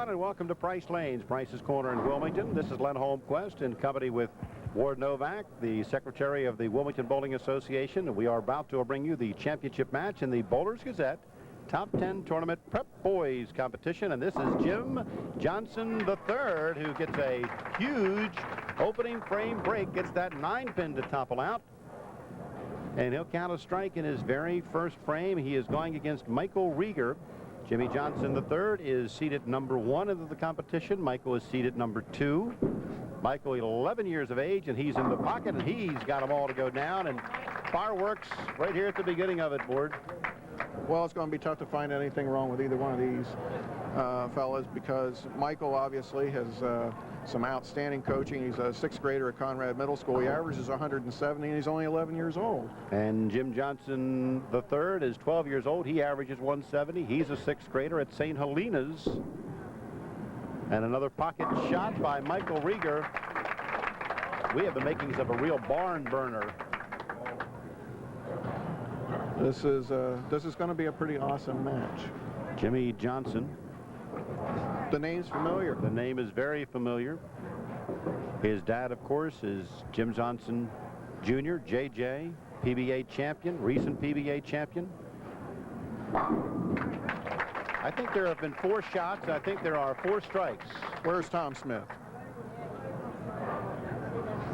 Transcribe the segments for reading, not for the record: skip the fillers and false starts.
everyone, and welcome to Price Lanes, Price's Corner in Wilmington. This is Len Holmquist in company with Ward Novak, the Secretary of the Wilmington Bowling Association, and we are about to bring you the championship match in the Bowlers Gazette Top 10 Tournament Prep Boys competition, and this is Jim Johnson III, who gets a huge opening frame break, gets that 9-pin to topple out, and he'll count a strike in his very first frame. He is going against Michael Reeger. Jimmy Johnson III is seated number 1 into the competition. Michael is seated number 2. Michael, 11 years of age, and he's in the pocket, and he's got them all to go down, and fireworks right here at the beginning of it, Ward. Well, it's going to be tough to find anything wrong with either one of these fellas, because Michael obviously has some outstanding coaching. He's a 6th grader at Conrad Middle School. He averages 170, and he's only 11 years old. And Jim Johnson III is 12 years old. He averages 170. He's a 6th grader at St. Helena's. And another pocket shot by Michael Reeger. We have the makings of a real barn burner. This is going to be a pretty awesome match. Jimmy Johnson. The name's familiar. The name is very familiar. His dad, of course, is Jim Johnson Jr., JJ, PBA champion, recent PBA champion. I think there have been 4 shots. I think there are 4 strikes. Where's Tom Smith?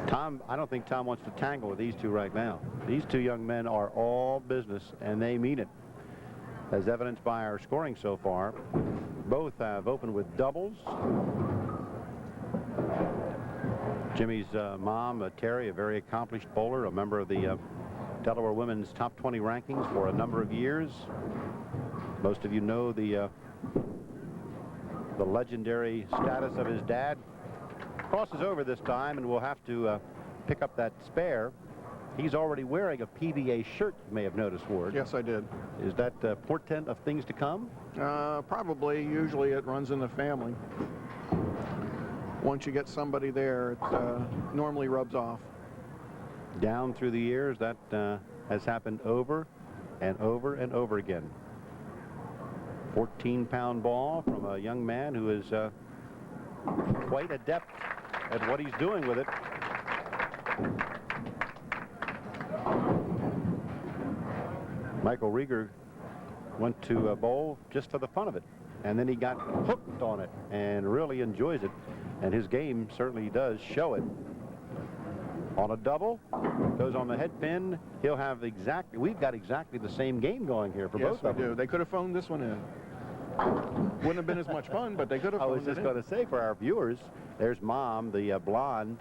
Tom, I don't think Tom wants to tangle with these two right now. These two young men are all business, and they mean it, as evidenced by our scoring so far. Both have opened with doubles. Jimmy's mom, Terry, a very accomplished bowler, a member of the Delaware Women's Top 20 rankings for a number of years. Most of you know the legendary status of his dad. Crosses over this time, and we'll have to pick up that spare. He's already wearing a PBA shirt, you may have noticed, Ward. Yes, I did. Is that portent of things to come? Probably. Usually it runs in the family. Once you get somebody there, it normally rubs off. Down through the years, that has happened over and over and over again. 14-pound ball from a young man who is quite adept at what he's doing with it. Michael Reeger went to bowl just for the fun of it, and then he got hooked on it and really enjoys it, and his game certainly does show it. On a double, goes on the head pin. He'll have we've got exactly the same game going here for both of them. Yes, we do. They could have phoned this one in. Wouldn't have been as much fun, but they could have phoned it in. I was just going to say, for our viewers, there's Mom, the blonde,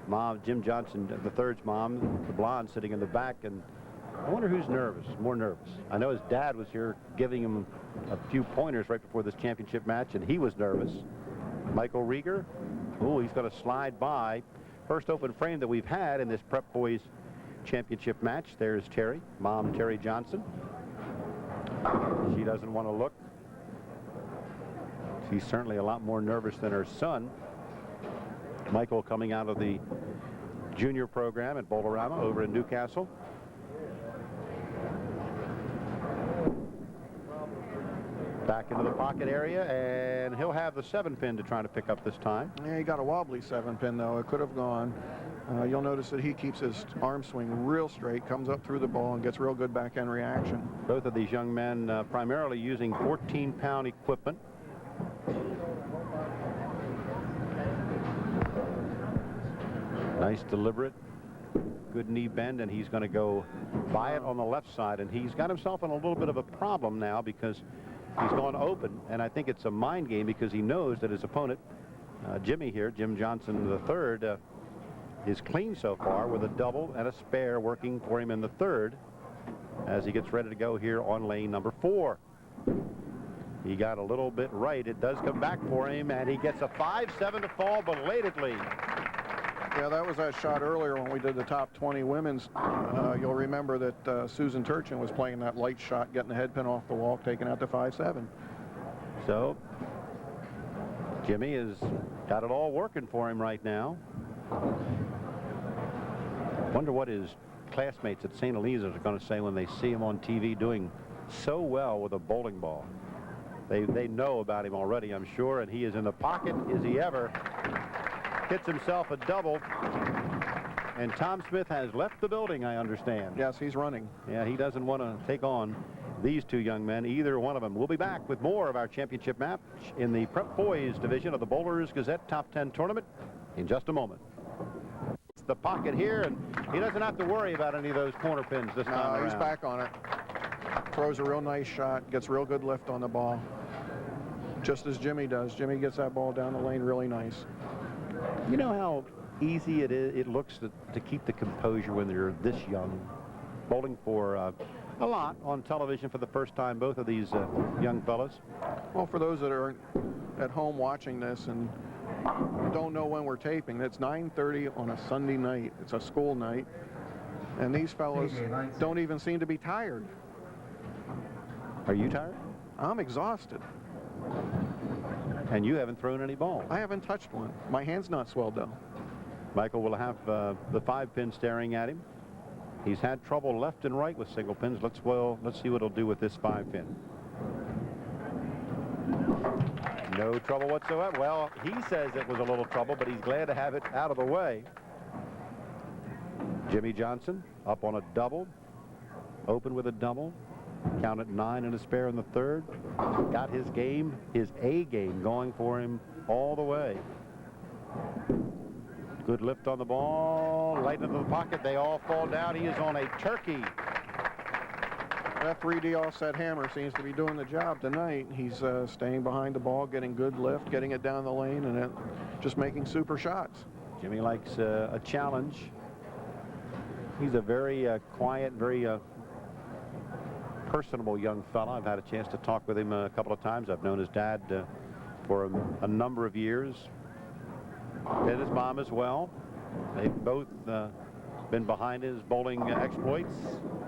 Mom, Jim Johnson III's mom, the blonde, sitting in the back, and I wonder who's more nervous. I know his dad was here giving him a few pointers right before this championship match, and he was nervous. Michael Reeger, oh, he's going to slide by. First open frame that we've had in this Prep Boys championship match. There's Terry, Mom Terry Johnson. She doesn't want to look. She's certainly a lot more nervous than her son. Michael coming out of the junior program at Bowl-O-Rama over in Newcastle. Back into the pocket area, and he'll have the 7-pin to try to pick up this time. Yeah, he got a wobbly 7-pin, though. It could have gone. You'll notice that he keeps his arm swing real straight, comes up through the ball, and gets real good back-end reaction. Both of these young men primarily using 14-pound equipment. Nice, deliberate, good knee bend, and he's going to go by it on the left side, and he's got himself in a little bit of a problem now because he's gone open, and I think it's a mind game because he knows that his opponent, Jimmy here, Jim Johnson III, is clean so far with a double and a spare working for him in the third as he gets ready to go here on lane number 4. He got a little bit right. It does come back for him, and he gets a 5-7 to fall belatedly. Yeah, that was that shot earlier when we did the top 20 women's. You'll remember that Susan Turchin was playing that light shot, getting the head pin off the wall, taking out the 5-7. So Jimmy has got it all working for him right now. Wonder what his classmates at St. Helena's are going to say when they see him on TV doing so well with a bowling ball. They know about him already, I'm sure, and he is in the pocket. Is he ever? Hits himself a double. And Tom Smith has left the building, I understand. Yes, he's running. Yeah, he doesn't want to take on these two young men, either one of them. We'll be back with more of our championship match in the Prep Boys division of the Bowlers Gazette Top 10 tournament in just a moment. It's the pocket here, and he doesn't have to worry about any of those corner pins this time around. He's back on it. Throws a real nice shot, gets real good lift on the ball, just as Jimmy does. Jimmy gets that ball down the lane really nice. You know how easy it looks to keep the composure when you're this young, bowling for a lot on television for the first time, both of these young fellas. Well, for those that are at home watching this and don't know when we're taping, it's 9:30 on a Sunday night. It's a school night, and these fellas don't even seem to be tired. Are you tired? I'm exhausted. And you haven't thrown any balls. I haven't touched one. My hand's not swelled though. Michael will have the 5-pin staring at him. He's had trouble left and right with single pins. Let's see what he'll do with this 5-pin. No trouble whatsoever. Well, he says it was a little trouble, but he's glad to have it out of the way. Jimmy Johnson up on a double. Open with a double. Count at 9 and a spare in the third. Got his game, his A game going for him all the way. Good lift on the ball, right into the pocket. They all fall down. He is on a turkey. That 3D offset hammer seems to be doing the job tonight. He's staying behind the ball, getting good lift, getting it down the lane, and just making super shots. Jimmy likes a challenge. He's a very quiet, very personable young fella. I've had a chance to talk with him a couple of times. I've known his dad for a number of years. And his mom as well. They've both been behind his bowling exploits.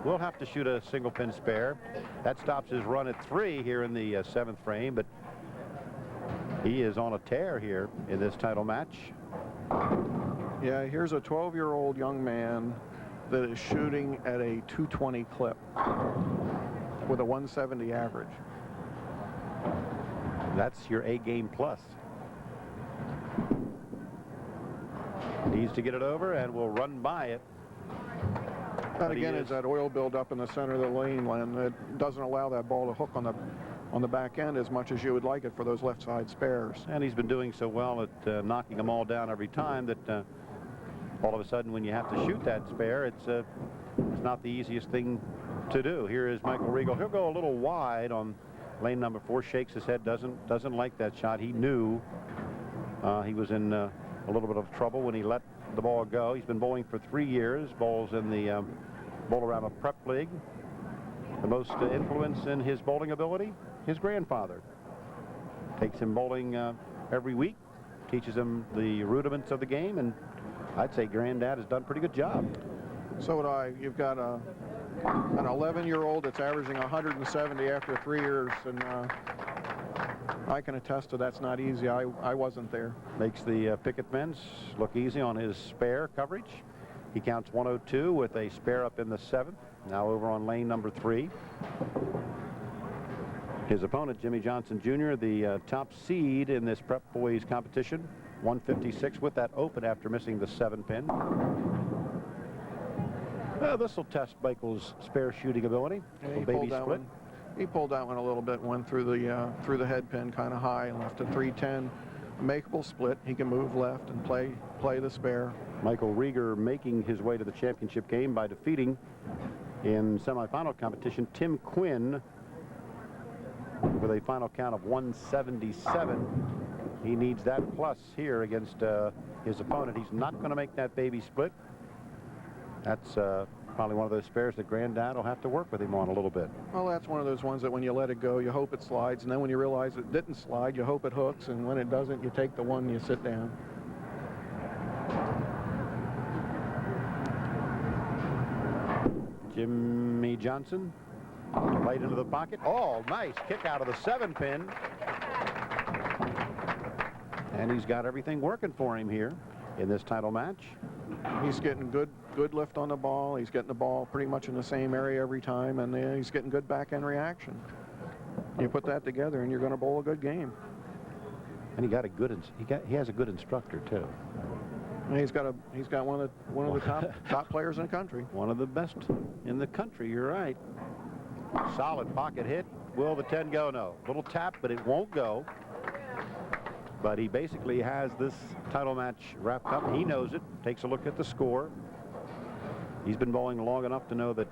We'll have to shoot a single pin spare. That stops his run at 3 here in the 7th frame, but he is on a tear here in this title match. Yeah, here's a 12-year-old young man that is shooting at a 220 clip with a 170 average. That's your A game plus. Needs to get it over and will run by it. That again is that oil buildup in the center of the lane, Len, that doesn't allow that ball to hook on the back end as much as you would like it for those left side spares. And he's been doing so well at knocking them all down every time that all of a sudden when you have to shoot that spare, it's not the easiest thing to do. Here is Michael Reeger. He'll go a little wide on lane number 4, shakes his head, doesn't like that shot. He knew he was in a little bit of trouble when he let the ball go. He's been bowling for 3 years, bowls in the Bowl-A-Rama Prep League. The most influence in his bowling ability, his grandfather. Takes him bowling every week, teaches him the rudiments of the game, and I'd say Granddad has done a pretty good job. So would I. You've got an 11-year-old that's averaging 170 after 3 years, and I can attest to that's not easy. I wasn't there. Makes the picket fence look easy on his spare coverage. He counts 102 with a spare up in the 7th. Now over on lane number 3. His opponent, Jimmy Johnson Jr., the top seed in this Prep Boys competition, 156 with that open after missing the 7-pin. This will test Michael's spare shooting ability. Yeah, he baby split. He pulled that one a little bit, went through the head pin kind of high and left a 310. A makeable split. He can move left and play the spare. Michael Reeger making his way to the championship game by defeating in semifinal competition Tim Quinn with a final count of 177. He needs that plus here against his opponent. He's not going to make that baby split. That's probably one of those spares that Granddad will have to work with him on a little bit. Well, that's one of those ones that when you let it go, you hope it slides, and then when you realize it didn't slide, you hope it hooks, and when it doesn't, you take the one and you sit down. Jimmy Johnson right into the pocket. Oh, nice kick out of the 7-pin. And he's got everything working for him here in this title match. He's getting good lift on the ball. He's getting the ball pretty much in the same area every time, and he's getting good back end reaction. You put that together, and you're going to bowl a good game. And he has a good instructor too. And he's got one of the top players in the country. One of the best in the country. You're right. Solid pocket hit. Will the 10 go? No. Little tap, but it won't go. But he basically has this title match wrapped up. He knows it. Takes a look at the score. He's been bowling long enough to know that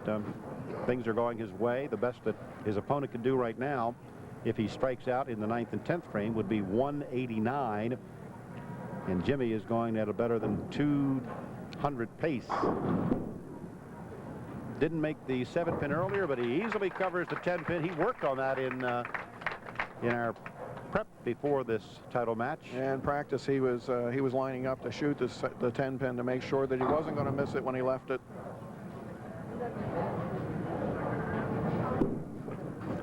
things are going his way. The best that his opponent can do right now, if he strikes out in the 9th and 10th frame, would be 189. And Jimmy is going at a better than 200 pace. Didn't make the 7-pin earlier, but he easily covers the 10-pin. He worked on that in our prep before this title match. And practice, he was lining up to shoot the 10-pin to make sure that he wasn't going to miss it when he left it.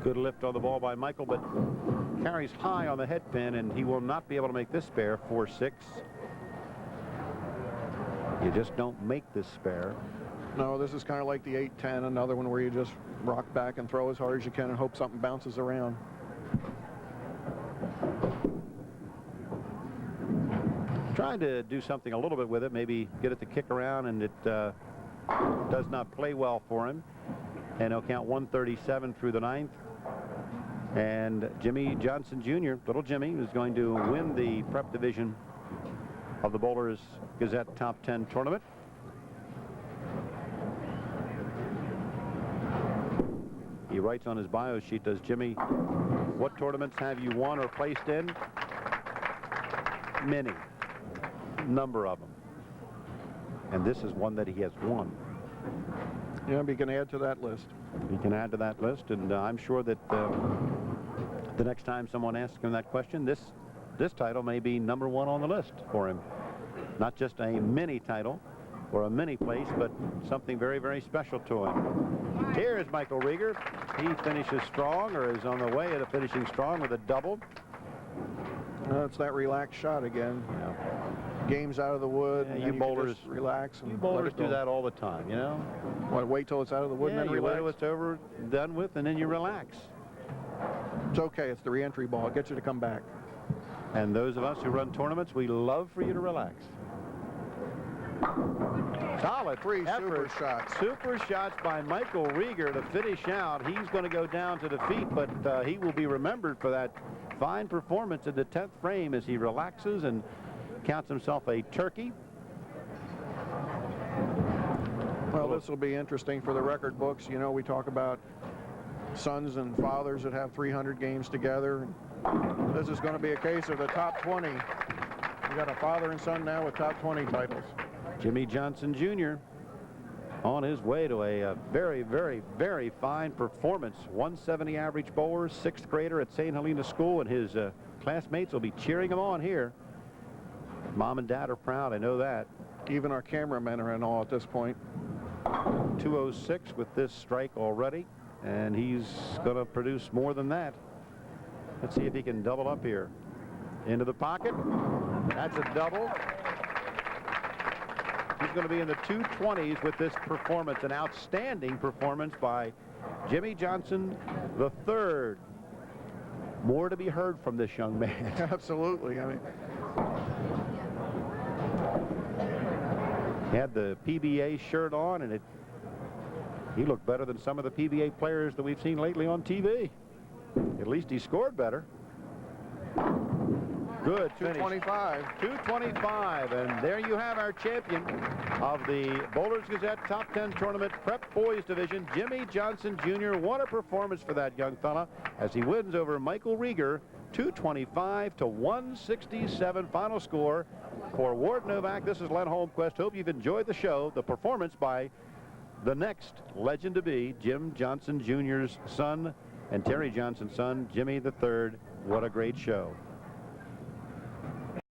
Good lift on the ball by Michael, but carries high on the head pin, and he will not be able to make this spare. 4-6. You just don't make this spare. No, this is kind of like the 8-10, another one where you just rock back and throw as hard as you can and hope something bounces around. Trying to do something a little bit with it, maybe get it to kick around, and it does not play well for him. And he'll count 137 through the 9th. And Jimmy Johnson Jr., little Jimmy, is going to win the prep division of the Bowlers Gazette Top 10 tournament. He writes on his bio sheet, does Jimmy, what tournaments have you won or placed in? Many. Number of them. And this is one that he has won. Yeah, he can add to that list. He can add to that list, and I'm sure that the next time someone asks him that question, this title may be number 1 on the list for him. Not just a mini title or a mini place, but something very, very special to him. Here's Michael Reeger. He finishes strong, or is on the way to finishing strong with a double. It's that relaxed shot again. Yeah. Game's out of the wood. Yeah, and you then bowlers just relax. And you bowlers do that all the time, you know. What, wait till it's out of the wood and then you relax? wait till it's over, done with, and then you relax. It's okay. It's the re-entry ball. It gets you to come back. And those of us who run tournaments, we love for you to relax. Solid Three effort. super shots. Super shots by Michael Reeger to finish out. He's going to go down to defeat, but he will be remembered for that fine performance in the 10th frame as he relaxes and counts himself a turkey. Well, this will be interesting for the record books. You know, we talk about sons and fathers that have 300 games together. This is going to be a case of the top 20. We got a father and son now with top 20 titles. Jimmy Johnson Jr. on his way to a very, very, very fine performance. 170 average bowler, 6th grader at St. Helena School, and his classmates will be cheering him on here. Mom and Dad are proud, I know that. Even our cameramen are in awe at this point. 206 with this strike already, and he's going to produce more than that. Let's see if he can double up here. Into the pocket. That's a double. He's going to be in the 220s with this performance. An outstanding performance by Jimmy Johnson III. More to be heard from this young man. Absolutely. I mean, he had the PBA shirt on, and he looked better than some of the PBA players that we've seen lately on TV. At least he scored better. Good finish. 225. 225, and there you have our champion of the Bowlers Gazette Top 10 Tournament Prep Boys Division, Jimmy Johnson Jr. What a performance for that young fella as he wins over Michael Reeger, 225 to 167 final score for Ward Novak. This is Len Holmquist. Hope you've enjoyed the show. The performance by the next legend to be, Jim Johnson Jr.'s son and Terry Johnson's son, Jimmy III. What a great show.